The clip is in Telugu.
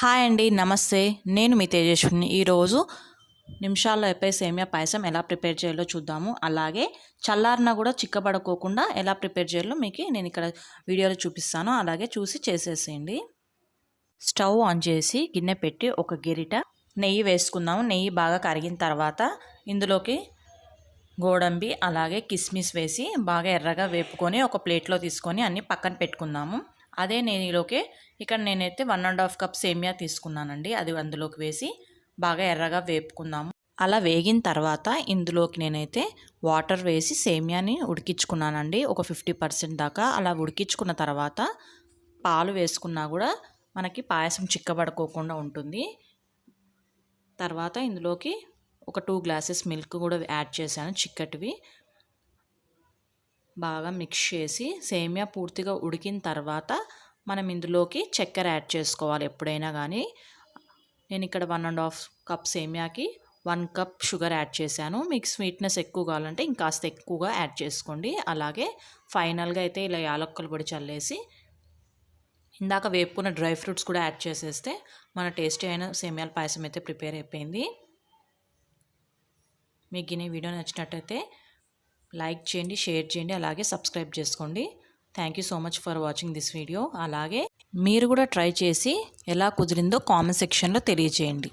హాయ్ అండి, నమస్తే. నేను మీ తేజస్విని. ఈరోజు నిమిషాల్లో అయిపోయి సేమియా పాయసం ఎలా ప్రిపేర్ చేయాలో చూద్దాము. అలాగే చల్లారిన కూడా చిక్కబడుకోకుండా ఎలా ప్రిపేర్ చేయాలో మీకు నేను ఇక్కడ వీడియోలో చూపిస్తాను. అలాగే చూసి చేసేసేయండి. స్టవ్ ఆన్ చేసి గిన్నె పెట్టి ఒక గెరిట నెయ్యి వేసుకుందాము. నెయ్యి బాగా కరిగిన తర్వాత ఇందులోకి గోడంబి అలాగే కిస్మిస్ వేసి బాగా ఎర్రగా వేపుకొని ఒక ప్లేట్లో తీసుకొని అన్నీ పక్కన పెట్టుకుందాము. అదే నెయ్యిలోకి ఇక్కడ నేనైతే 1.5 కప్ సేమియా తీసుకున్నానండి. అది అందులోకి వేసి బాగా ఎర్రగా వేపుకుందాము. అలా వేగిన తర్వాత ఇందులోకి నేనైతే వాటర్ వేసి సేమియాని ఉడికించుకున్నానండి. ఒక 50% దాకా అలా ఉడికించుకున్న తర్వాత పాలు వేసుకున్నా కూడా మనకి పాయసం చిక్కబడుకోకుండా ఉంటుంది. తర్వాత ఇందులోకి ఒక 2 గ్లాసెస్ మిల్క్ కూడా యాడ్ చేశాను, చిక్కటివి. బాగా మిక్స్ చేసి సేమియా పూర్తిగా ఉడికిన తర్వాత మనం ఇందులోకి చక్కెర యాడ్ చేసుకోవాలి. ఎప్పుడైనా కానీ నేను ఇక్కడ 1.5 కప్ సేమియాకి 1 కప్ షుగర్ యాడ్ చేశాను. మీకు స్వీట్నెస్ ఎక్కువ కావాలంటే ఇంకాస్త ఎక్కువగా యాడ్ చేసుకోండి. అలాగే ఫైనల్గా అయితే ఇలా యాలక్కల పొడి చల్లేసి ఇందాక వేపుకున్న డ్రై ఫ్రూట్స్ కూడా యాడ్ చేసేస్తే మన టేస్టీ అయిన సేమియాల పాయసం అయితే ప్రిపేర్ అయిపోయింది. మీకు ఈ వీడియో నచ్చినట్టయితే లైక్ చేయండి, షేర్ చేయండి, అలాగే సబ్స్క్రైబ్ చేసుకోండి. Thank you so much for watching this video. అలాగే మీరు కూడా ట్రై చేసి ఎలా కుదిరిందో కామెంట్ సెక్షన్లో తెలియజేయండి.